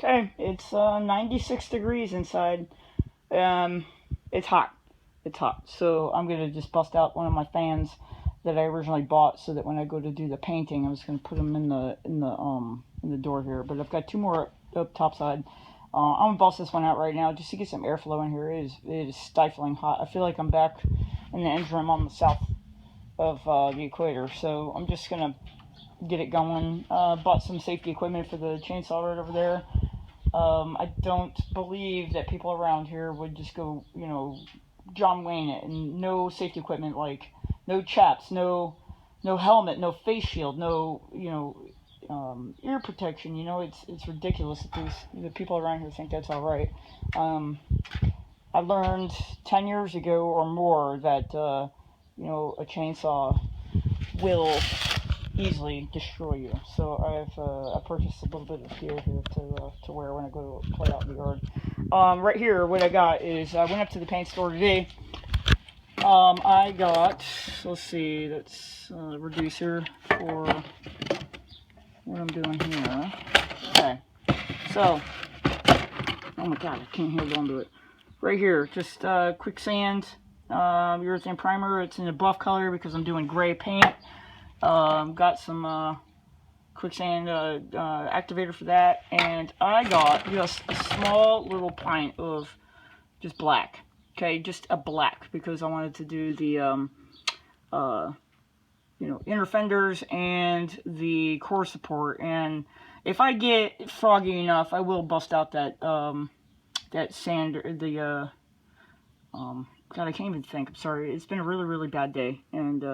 Okay, it's 96 degrees inside. It's hot. It's hot. So I'm gonna just bust out one of my fans that I originally bought, so that when I go to do the painting, I was gonna put them in the door here. But I've got two more up top side. I'm gonna bust this one out right now just to get some airflow in here. It is stifling hot. I feel like I'm back in the engine room on the south of the equator. So I'm just gonna get it going. Bought some safety equipment for the chainsaw right over there. I don't believe that people around here would just go, John Wayne it, and no safety equipment, like no chaps, no helmet, no face shield, no, ear protection. It's ridiculous that the people around here think that's all right. I learned 10 years ago or more that, a chainsaw will easily destroy you. So I purchased a little bit of gear here to wear when I go to play out in the yard. Right here, what I got is I went up to the paint store today. I got, let's see, that's a reducer for what I'm doing here. Okay, so, oh my god, I can't hold on to it. Right here, just quicksand, urethane primer. It's in a buff color because I'm doing gray paint. Got some quicksand activator for that, and I got just a small little pint of just black. Okay, just a black, because I wanted to do the inner fenders and the core support. And if I get froggy enough, I will bust out that that sand, the God, I can't even think. I'm sorry. It's been a really, really bad day, and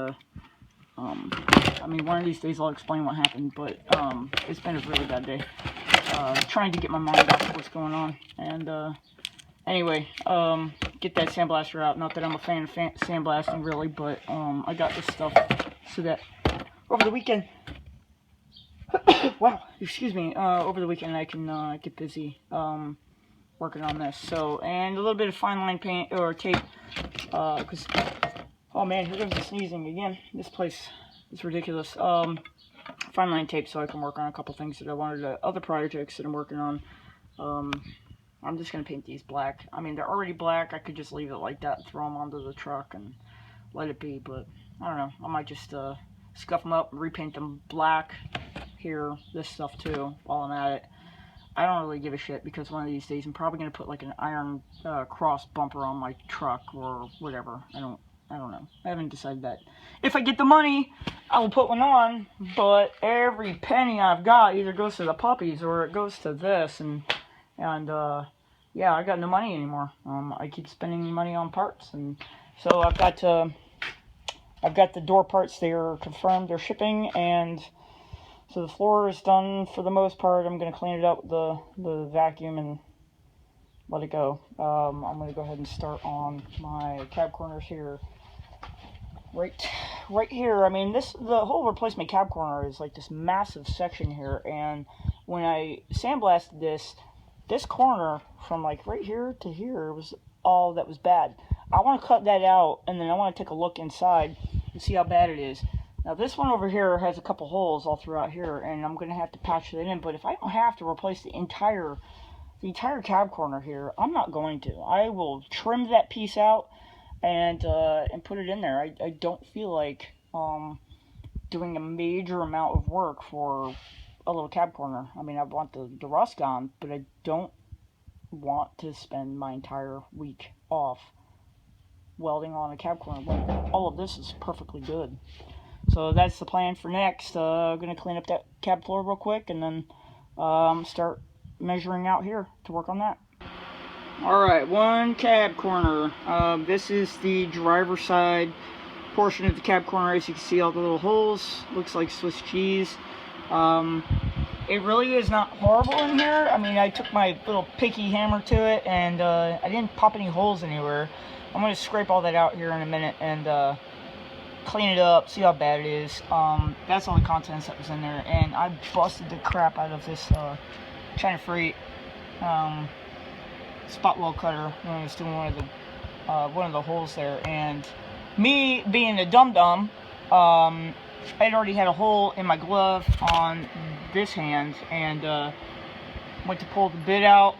I mean, one of these days I'll explain what happened, but it's been a really bad day. Trying to get my mind off of what's going on. And anyway, get that sandblaster out. Not that I'm a fan of sandblasting, really, but I got this stuff so that over the weekend, wow, excuse me, over the weekend I can get busy working on this. So, and a little bit of fine line paint or tape, because oh man, here comes the sneezing again. This place is ridiculous. Fine line tape so I can work on a couple things that I wanted, other projects that I'm working on. I'm just going to paint these black. I mean, they're already black. I could just leave it like that and throw them onto the truck and let it be. But, I don't know. I might just scuff them up and repaint them black here. This stuff, too, while I'm at it. I don't really give a shit, because one of these days I'm probably going to put like an iron cross bumper on my truck or whatever. I don't know. I haven't decided that. If I get the money, I will put one on, but every penny I've got either goes to the puppies or it goes to this, and yeah, I got no money anymore. I keep spending money on parts, and so I've got the door parts. They are confirmed, they're shipping, and so the floor is done for the most part. I'm going to clean it up with the vacuum and let it go. I'm going to go ahead and start on my cab corners here. Right here. I mean, the whole replacement cab corner is like this massive section here, and when I sandblasted this corner from like right here to here was all that was bad. I want to cut that out, and then I want to take a look inside and see how bad it is. Now this one over here has a couple holes all throughout here, and I'm going to have to patch that in. But if I don't have to replace the entire cab corner here, I'm not going to. I will trim that piece out and put it in there. I don't feel like doing a major amount of work for a little cab corner. I mean, I want the rust gone, but I don't want to spend my entire week off welding on a cab corner. But all of this is perfectly good. So that's the plan for next. I'm going to clean up that cab floor real quick, and then start measuring out here to work on that. Alright, one cab corner. This is the driver's side portion of the cab corner. As you can see, all the little holes. Looks like Swiss cheese. It really is not horrible in here. I mean, I took my little picky hammer to it, and I didn't pop any holes anywhere. I'm going to scrape all that out here in a minute and clean it up, see how bad it is. That's all the contents that was in there, and I busted the crap out of this China Freight spot weld cutter when I was doing one of the holes there. And me being a dum-dum, I'd already had a hole in my glove on this hand, and went to pull the bit out,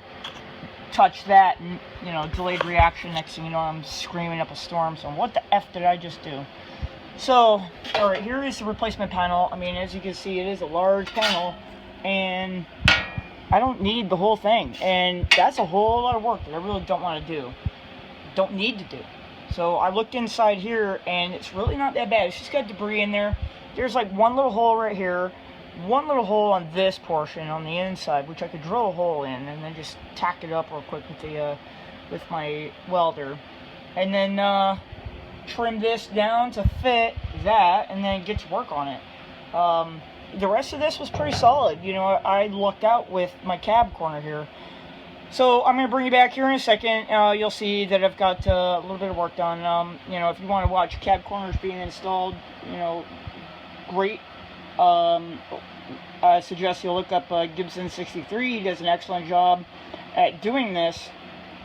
touched that, and, you know, delayed reaction. Next thing you know, I'm screaming up a storm. So what the F did I just do? So, alright, here is the replacement panel. I mean, as you can see, it is a large panel, and I don't need the whole thing. And that's a whole lot of work that I really don't want to do. Don't need to do. So I looked inside here, and it's really not that bad. It's just got debris in there. There's like one little hole right here, one little hole on this portion on the inside, which I could drill a hole in and then just tack it up real quick with the with my welder, and then trim this down to fit that, and then get to work on it. The rest of this was pretty solid. You know, I lucked out with my cab corner here. So I'm going to bring you back here in a second. You'll see that I've got a little bit of work done. You know, if you want to watch cab corners being installed, you know, great. I suggest you look up Gibson 63. He does an excellent job at doing this.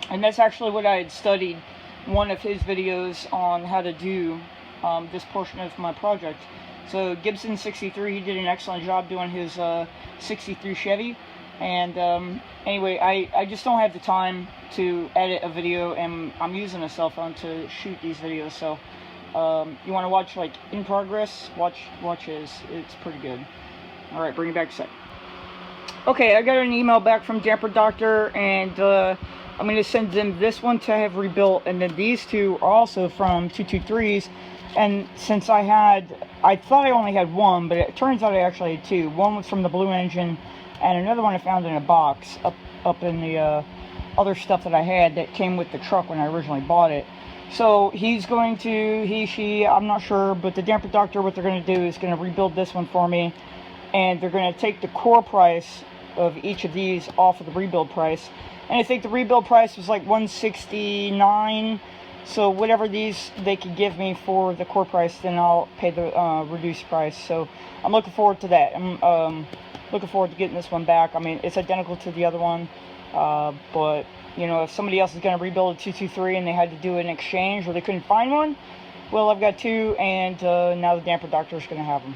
And that's actually what I had studied one of his videos on how to do this portion of my project. So Gibson 63, he did an excellent job doing his 63 Chevy. And anyway, I just don't have the time to edit a video, and I'm using a cell phone to shoot these videos. So you want to watch like in progress, watch his. It's pretty good. All right, bring it back a sec. Okay, I got an email back from Damper Doctor, and I'm going to send them this one to have rebuilt, and then these two are also from 223s. And since I thought I only had one, but it turns out I actually had two. One was from the Blue Engine, and another one I found in a box up in the other stuff that I had that came with the truck when I originally bought it. So he's going to, she, I'm not sure, but the Damper Doctor, what they're going to do is going to rebuild this one for me, and they're going to take the core price of each of these off of the rebuild price. And I think the rebuild price was like $169. So whatever these they could give me for the core price, then I'll pay the reduced price. So I'm looking forward to that. I'm looking forward to getting this one back. I mean, it's identical to the other one, but you know, if somebody else is going to rebuild a 223 and they had to do an exchange or they couldn't find one, well, I've got two, and now the Damper Doctor is going to have them.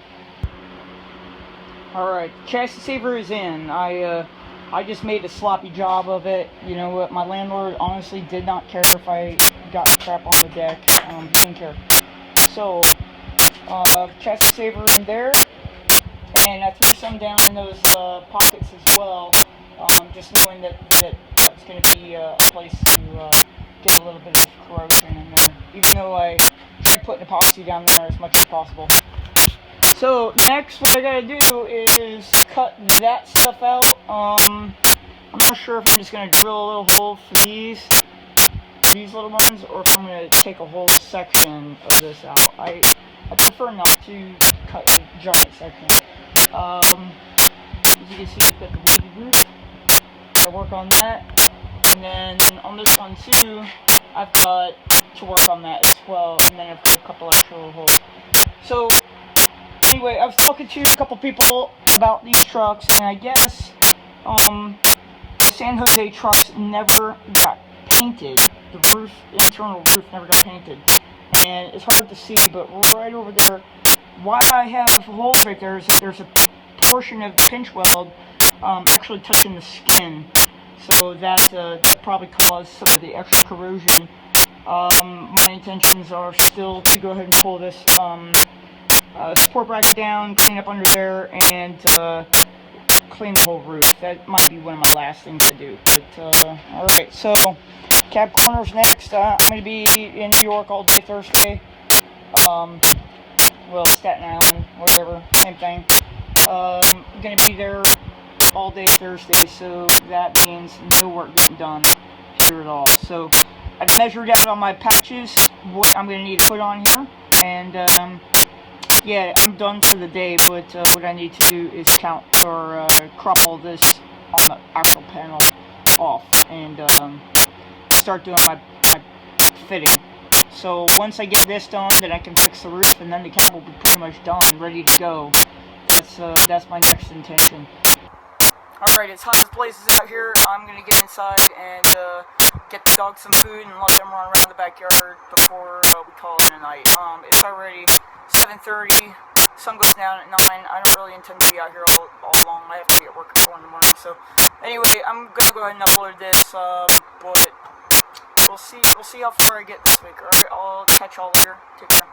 All right, chassis saver is in. I just made a sloppy job of it. You know what? My landlord honestly did not care if I got crap on the deck. Didn't care. So, chassis saver in there, and I threw some down in those pockets as well. Just knowing that was going to be a place to get a little bit of corrosion in there. Even though I tried putting epoxy down there as much as possible. So next, what I gotta do is cut that stuff out. I'm not sure if I'm just gonna drill a little hole for these little ones, or if I'm gonna take a whole section of this out. I prefer not to cut a giant section. As you can see, I've got the weighted roof. I work on that, and then on this one too, I've got to work on that as well. And then I've got a couple extra little holes. So. Anyway, I was talking to a couple people about these trucks, and I guess the San Jose trucks never got painted. The roof, internal roof, never got painted, and it's hard to see, but right over there, why I have holes right there is that there's a portion of the pinch weld actually touching the skin, so that probably caused some of the extra corrosion. My intentions are still to go ahead and pull this support bracket down, clean up under there, and clean the whole roof. That might be one of my last things to do. But alright, so cab corners next. I'm going to be in New York all day Thursday. Well, Staten Island, whatever, same thing. I'm going to be there all day Thursday, so that means no work getting done here at all. So I've measured out on my patches what I'm going to need to put on here, and yeah, I'm done for the day, but what I need to do is count or crop all this on the actual panel off, and start doing my fitting. So once I get this done, then I can fix the roof, and then the cab will be pretty much done, ready to go. That's my next intention. Alright, it's hot as blazes out here. I'm going to get inside and get the dogs some food and let them run around the backyard before we call it a night. It's already 7:30, sun goes down at 9. I don't really intend to be out here all long. I have to be at work at 4 in the morning, So anyway, I'm gonna go ahead and upload this, but we'll see how far I get this week. Alright, I'll catch y'all later. Take care.